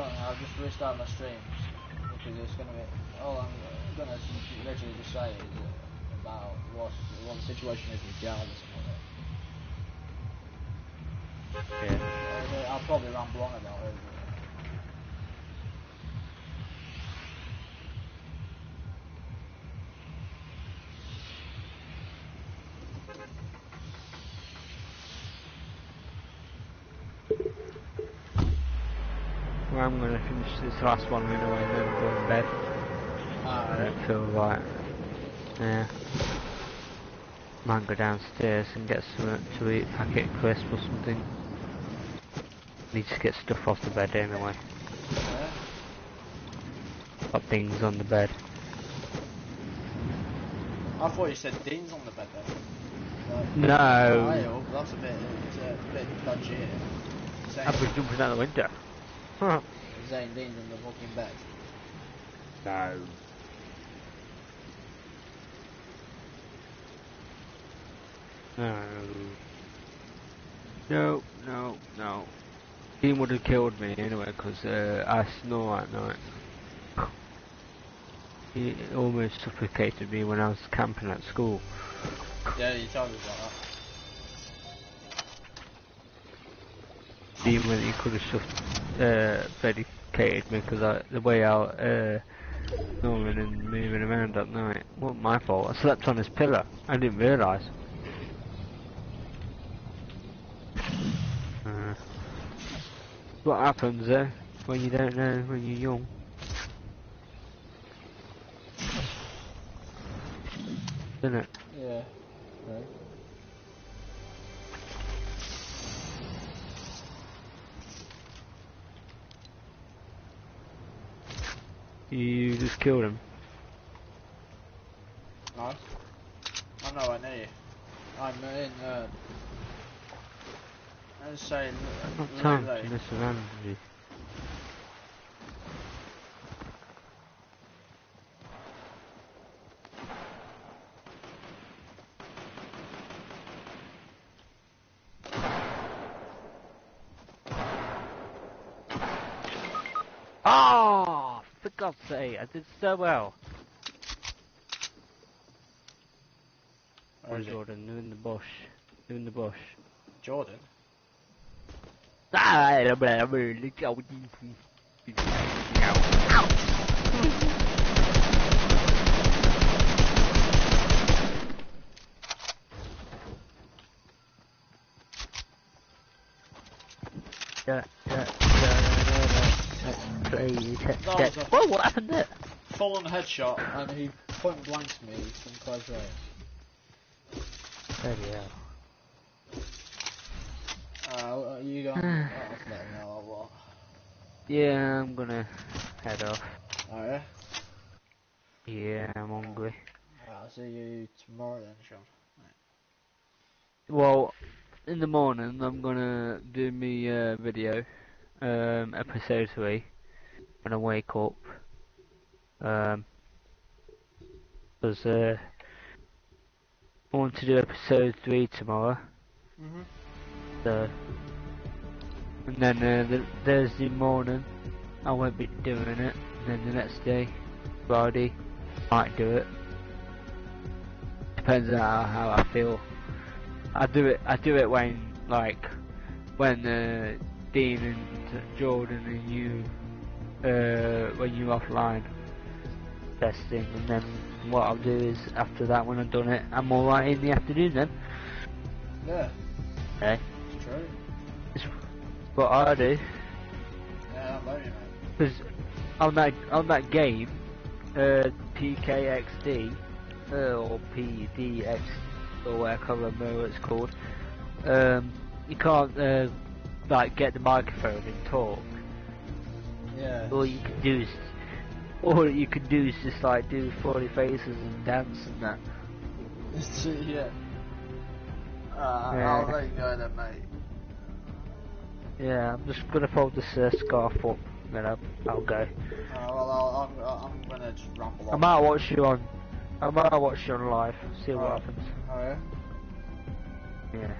on, I'll just restart my streams because it's gonna be. All I'm gonna literally just say is about what the situation is with jarvis and all that. Yeah. I'll probably ramble on about it. Well, I'm gonna finish this last one anyway and then go to bed. I don't feel right. Yeah. Might go downstairs and get something to eat, packet of crisp or something. Need to get stuff off the bed anyway. Yeah. Got things on the bed. I thought you said Dean's on the bed then. Like, No! That's a bit dodgy. I was jumping out the window. Zane Dean's in the fucking bed. No. No. No. Dean would have killed me anyway because I snore at night. He almost suffocated me when I was camping at school. Yeah, you told us about that. Dean, when he could have medicated me because the way out snoring and moving around at night wasn't my fault. I slept on his pillow. I didn't realise. What happens when you don't know when you're young? Isn't it? Yeah. Right. You just killed him. Nice. I'm nowhere near you. I'm in, let's say, Not time to mess around with you. Oh, for God's sake, I did so well. Where is Jordan, they're in the bush. They're in the bush. Jordan? Whoa, what happened there? Full on headshot, and he point blanked me from close range. Bloody hell. You gonna let me know or what? Yeah, I'm gonna head off. Oh yeah? Yeah, I'm hungry. I'll see you tomorrow then, Sean. Right. Well, in the morning I'm gonna do me video, episode 3, when I wake up. Because I want to do episode 3 tomorrow. So, and then the Thursday morning I won't be doing it. And then the next day, Friday, might do it. Depends on how I feel. I do it when Dean and Jordan and you when you're offline, best thing. And then what I'll do is after that, when I've done it, I'm alright in the afternoon then. Yeah. Hey. It's true. It's what I do. Yeah, I love you, mate. Because on that game, PKXD or PDX or whatever, I can't remember what it's called. You can't like get the microphone and talk. Yeah. All you can do is just like do funny faces and dance and that. Yeah. Yeah. I'll let you go then, mate. Yeah, I'm just gonna fold this scarf up, then I'll go. Well, I'm gonna just ramble on. I might watch you on live, see what happens. Oh yeah? Yeah.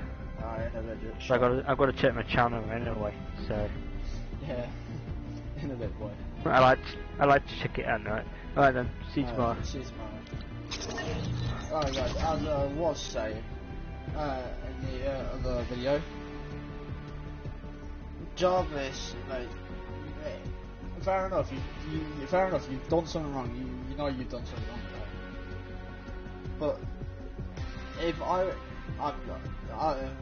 Alright, in a bit. So I've got to check my channel anyway, so. Yeah. In a bit, boy. I like to check it out, right? Alright then, see you tomorrow. See you tomorrow. Alright guys, as I was saying in the other video, Jarvis, mate, fair enough, fair enough, you've done something wrong, you know you've done something wrong, right? But if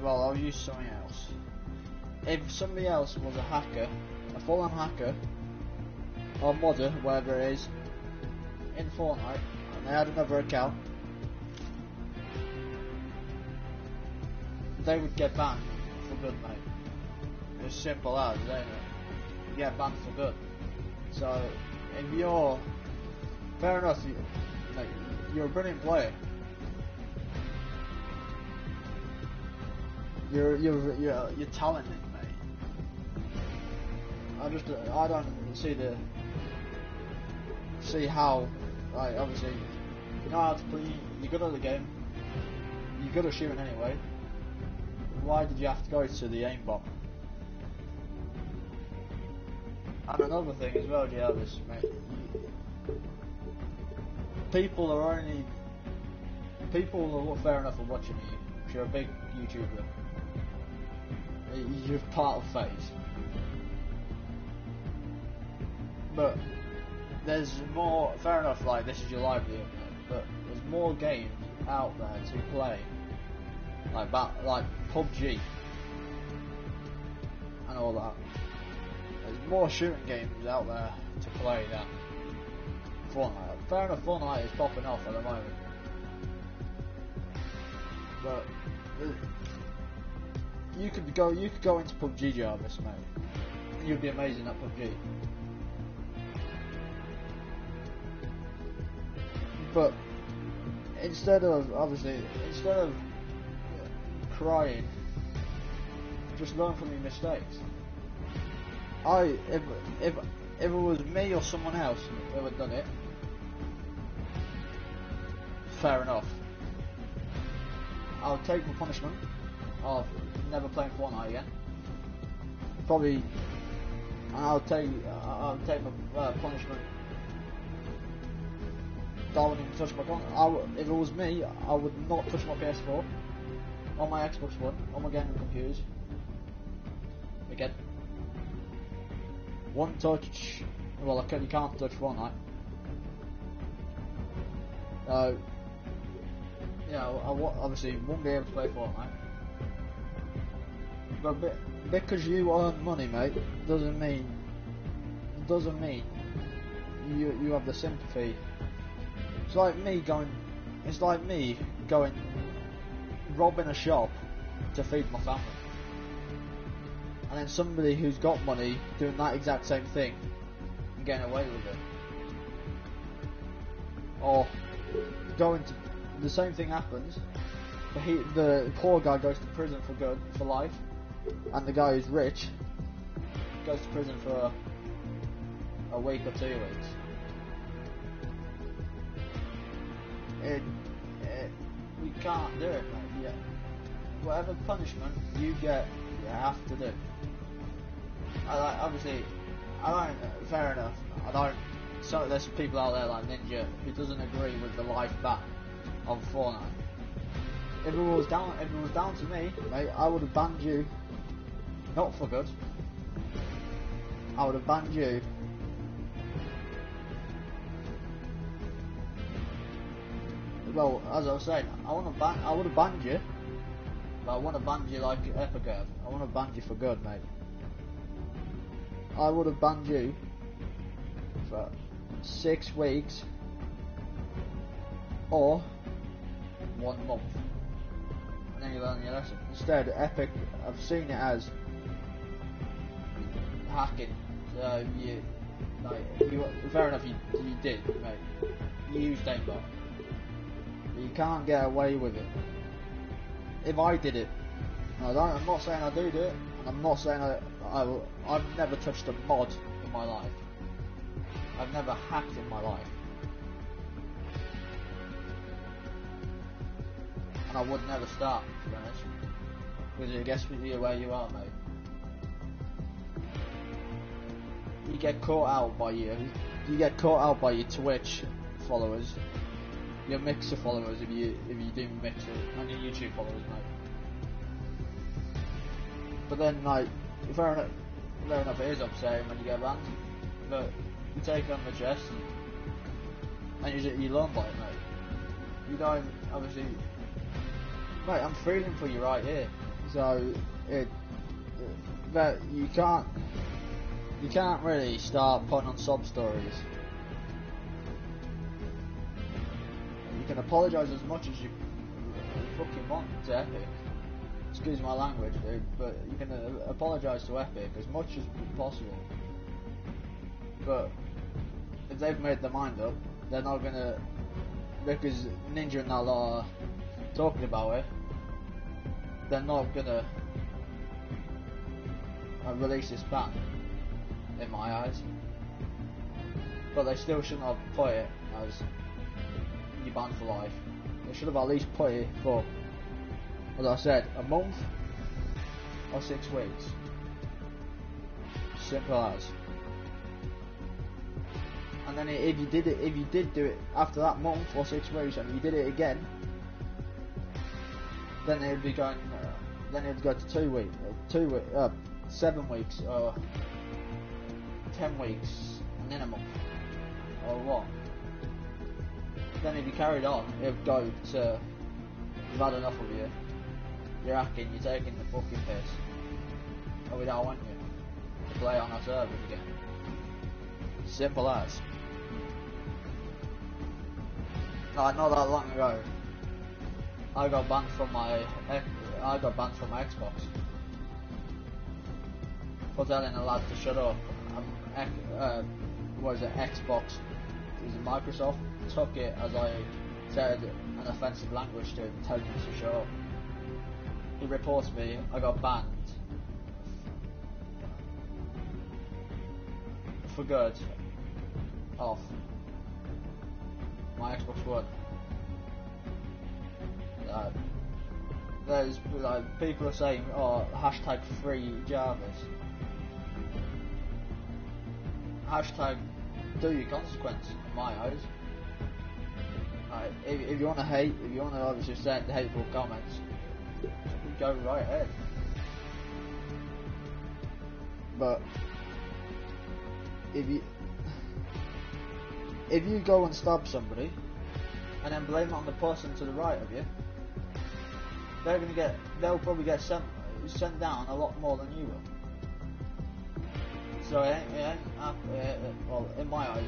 well, I'll use something else. If somebody else was a hacker, a full-on hacker, or modder, whatever it is, in Fortnite, and they had another account, they would get banned for good, mate. As simple as, ain't it? You get banned for good. So, if you're, fair enough, mate, you're a brilliant player. You're talented, mate. I don't see how, like, obviously, you know how to play, you're good at the game, you're good at shooting anyway. Why did you have to go to the aimbot? And another thing as well, Jarvis, mate, people are fair enough are watching you. If you're a big YouTuber, you're part of FaZe. But there's more, fair enough, like, this is your livelihood, but there's more games out there to play, like PUBG and all that. There's more shooting games out there to play than Fortnite. Fair enough, Fortnite is popping off at the moment, but you could go into PUBG, Jarvis, mate. You'd be amazing at PUBG. But instead of crying, just learn from your mistakes. If it was me or someone else who had done it, fair enough. I'll take the punishment of never playing Fortnite again. Probably, and I'll take the punishment. I wouldn't even touch my gun. If it was me, I would not touch my PS4, on my Xbox One, on my gaming computers. Again. One touch. Well, you can't touch Fortnite. Yeah, I obviously won't be able to play Fortnite. But because you earn money, mate, doesn't mean you have the sympathy. It's like me going robbing a shop to feed my family, and then somebody who's got money doing that exact same thing and getting away with it, or going to the same thing happens, but the poor guy goes to prison for life, and the guy who's rich goes to prison for a week or 2 weeks. We can't do it, mate. Yeah. Whatever punishment you get, you have to do. Fair enough. So there's some people out there like Ninja who doesn't agree with the life ban on Fortnite. If it was down to me, mate, I would have banned you. Not for good. I would have banned you. Well, as I was saying, I would have banned you, but I want to ban you like Epicurve. I want to ban you for good, mate. I would have banned you for 6 weeks or 1 month, and then you learn your lesson. Instead, Epic, I've seen it as hacking. So fair enough, you did, mate. You used aimbot. You can't get away with it. If I did it, I'm not saying I do it, and I'm not saying I've never touched a mod in my life. I've never hacked in my life. And I would never start, to be honest. Because it gets you where you are, mate. you get caught out by you get caught out by your Twitch followers, your Mixer followers if you do Mixer, and your YouTube followers, mate. But then, like, fair enough, it is upsetting when you get banned, but you take it on the chest and you learn by it, mate. You don't, obviously, mate, I'm feeling for you right here, so but you can't really start putting on sob stories. You can apologise as much as you fucking want to Epic. Excuse my language, dude, but you can apologise to Epic as much as possible. But if they've made their mind up, they're not gonna, because Ninja and that lot are talking about it, they're not gonna release this ban, in my eyes. But they still shouldn't have put it as you banned for life. They should have at least put it for, as I said, a month or 6 weeks. Simple as. And then if you did do it after that month or 6 weeks, and you did it again, then it would be going. Then it would go to 2 weeks, 7 weeks, or 10 weeks, and then a month, or what? Then if you carried on, it would go to, we've had enough of you. You're hacking, you're taking the fucking piss. Oh, we don't want you to play on our servers again. Simple as. Like, not that long ago, I got banned from my Xbox for telling a lad to shut up. Xbox? Is it Microsoft? Took it as I said an offensive language to him, telling him to shut up. He reports me. I got banned for good off my Xbox One. There's like people are saying, oh, hashtag free Jarvis. Hashtag do your consequence in my eyes. If you want to hate, if you want to obviously send hateful comments, go right ahead. But if you go and stab somebody and then blame it on the person to the right of you, they'll probably get sent down a lot more than you will. So it ain't well, in my eyes,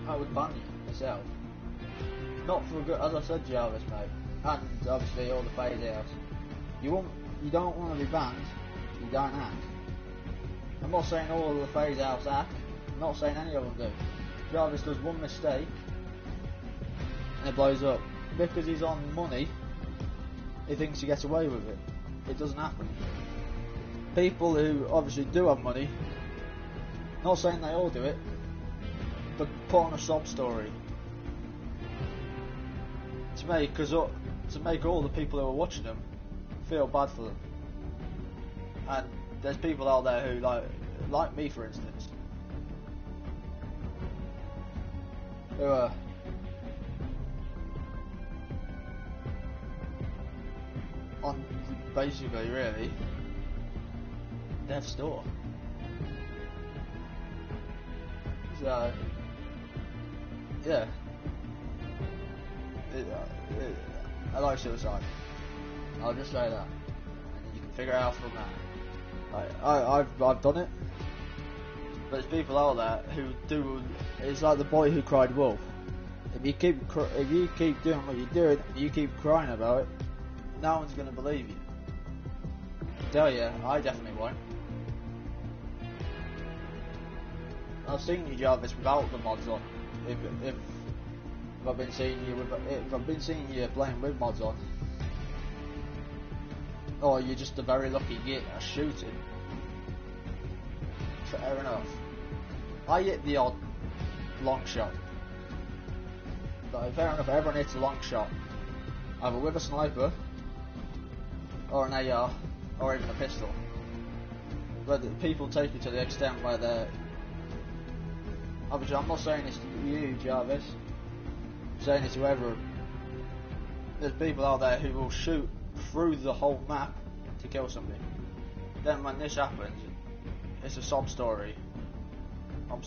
I would ban you myself. Not for good, as I said, Jarvis, mate, and obviously all the phase outs. You don't want to be banned. You don't hack. I'm not saying all of the phase outs hack. I'm not saying any of them do. Jarvis does one mistake and it blows up. Because he's on money, he thinks he gets away with it. It doesn't happen. People who obviously do have money, not saying they all do it, but put on a sob story to make all the people who are watching them feel bad for them. And there's people out there who like me, for instance, who are on basically really death's door. So yeah, I like suicide. I'll just say that, and you can figure it out from that. I've done it, but there's people out there who do. It's like the boy who cried wolf. If you keep doing what you're doing, and you keep crying about it, no one's gonna believe you. I tell you, I definitely won't. I've seen you, Jarvis, without the mods on. If I've been seeing you playing with mods on, or you're just a very lucky git at shooting, fair enough. I hit the odd long shot. But fair enough, everyone hits a long shot, either with a sniper, or an AR, or even a pistol. but people take it to the extent where they're. Obviously, I'm not saying this to you, Jarvis. I'm saying this to everyone. There's people out there who will shoot through the whole map to kill somebody. Then when this happens, it's a sob story. I'm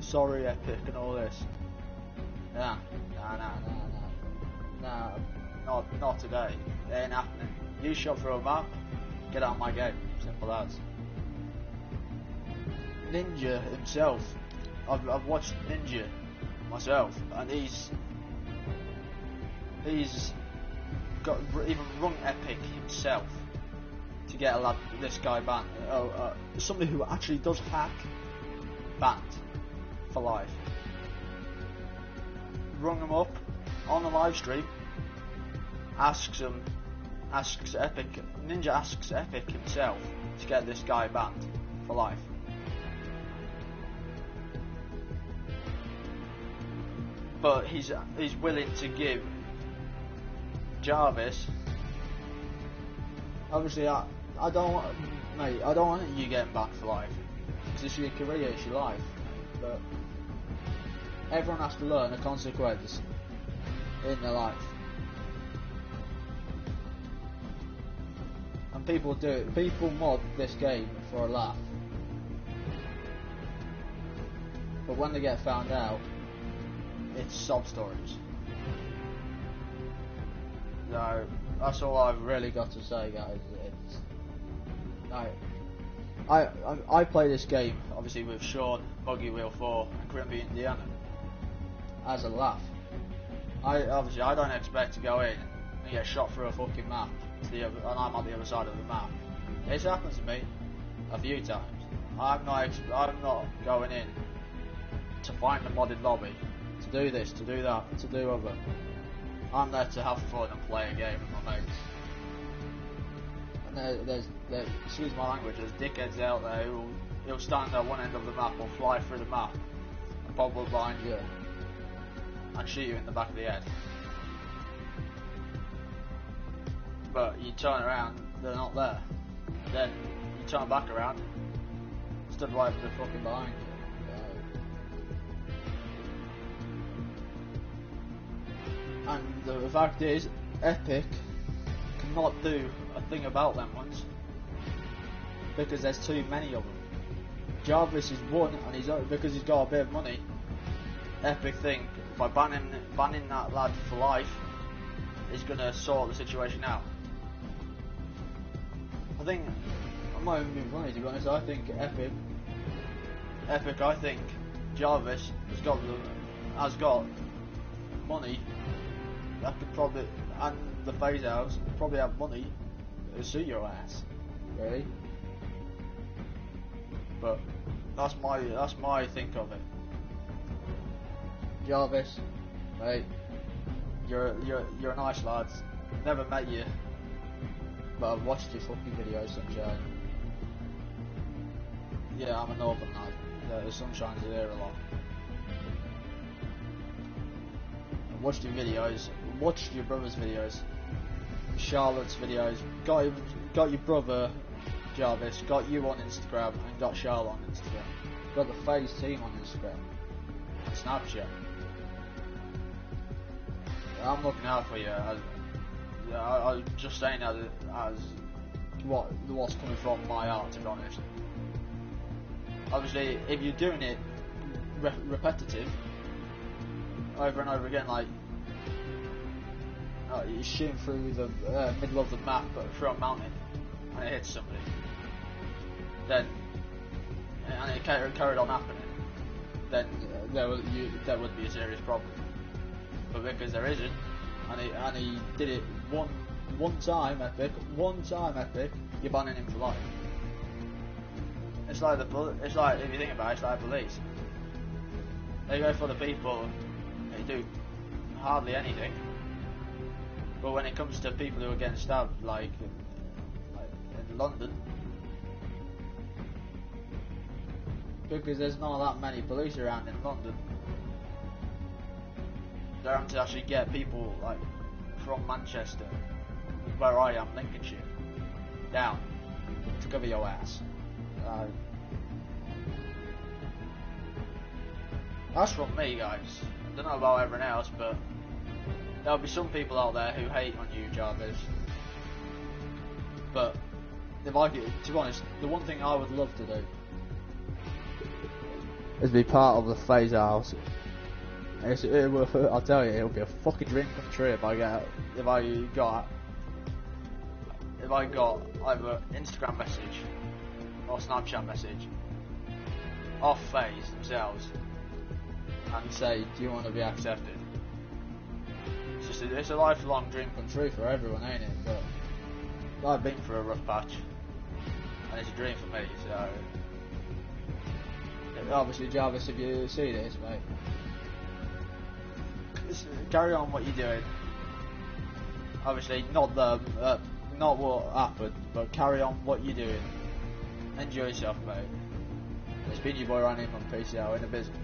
sorry, Epic, and all this. Nah, not today. It ain't happening. You shot through a map, get out of my game. Simple as. Ninja himself. I've watched Ninja myself, and he's got even rung Epic himself to get this guy banned. Somebody who actually does hack, banned for life. Rung him up on the live stream. Asks Epic. Ninja asks Epic himself to get this guy banned for life. But he's willing to give Jarvis. Obviously, I don't want, mate. I don't want you getting banned for life. Because it's your career, it's your life. But everyone has to learn the consequences in their life. And people do it. People mod this game for a laugh. But when they get found out, it's sob stories. So that's all I've really got to say, guys. I play this game obviously with Sean, Muggy Wheel 4, and Grimby Indiana as a laugh. I don't expect to go in and get shot through a fucking map and I'm on the other side of the map. It's happened to me a few times. I'm not going in to find a modded lobby, to do this, to do that, to do other. I'm there to have fun and play a game with my mates. And there's excuse my language, there's dickheads out there who'll stand at one end of the map or fly through the map and pop up behind you and shoot you in the back of the head. But you turn around, they're not there. Then you turn back around, stood right the fucking behind you. And the fact is, Epic cannot do a thing about them ones because there's too many of them. Jarvis is one, and because he's got a bit of money. Epic think by banning that lad for life is gonna sort the situation out. I think I'm not even being funny, to be honest. I think Epic. I think Jarvis has got money. That could probably, and the phase house probably have money to suit your ass, really. But that's my think of it. Jarvis, mate, you're a nice lad. Never met you, but I've watched your fucking videos, sunshine. Yeah, I'm a northern lad. Yeah, the sun shines here a lot. Watched your videos, watched your brother's videos, Charlotte's videos, got your brother Jarvis, got you on Instagram, and got Charlotte on Instagram, got the FaZe team on Instagram, and Snapchat. I'm looking out for you. I'm just saying as what's coming from my heart, to be honest. Obviously, if you're doing it repetitive, over and over again, like you're shooting through the middle of the map through a mountain and it hits somebody, then and it carried on happening, then there would be a serious problem. But because there isn't, and he did it one time, Epic, you're banning him for life. It's like if you think about it, it's like police. They go for the people. They do hardly anything, but when it comes to people who are getting stabbed, like in London, because there's not that many police around in London, they're having to actually get people like from Manchester, where I am, Lincolnshire, down to cover your ass. That's from me, guys. I don't know about everyone else, but there'll be some people out there who hate on you, Jarvis. But if I could, to be honest, the one thing I would love to do is be part of the phase house. I'll tell you, it'll be a fucking dream come true if I got either Instagram message or Snapchat message off phase themselves and say, do you want to be accepted? It's a lifelong dream come true for everyone, ain't it? But I've been through a rough patch and it's a dream for me, so obviously, Jarvis, if you see this, mate, just carry on what you're doing. Obviously, not what happened, but carry on what you're doing. Enjoy yourself, mate. It's been your boy Ryan on PCL in the business.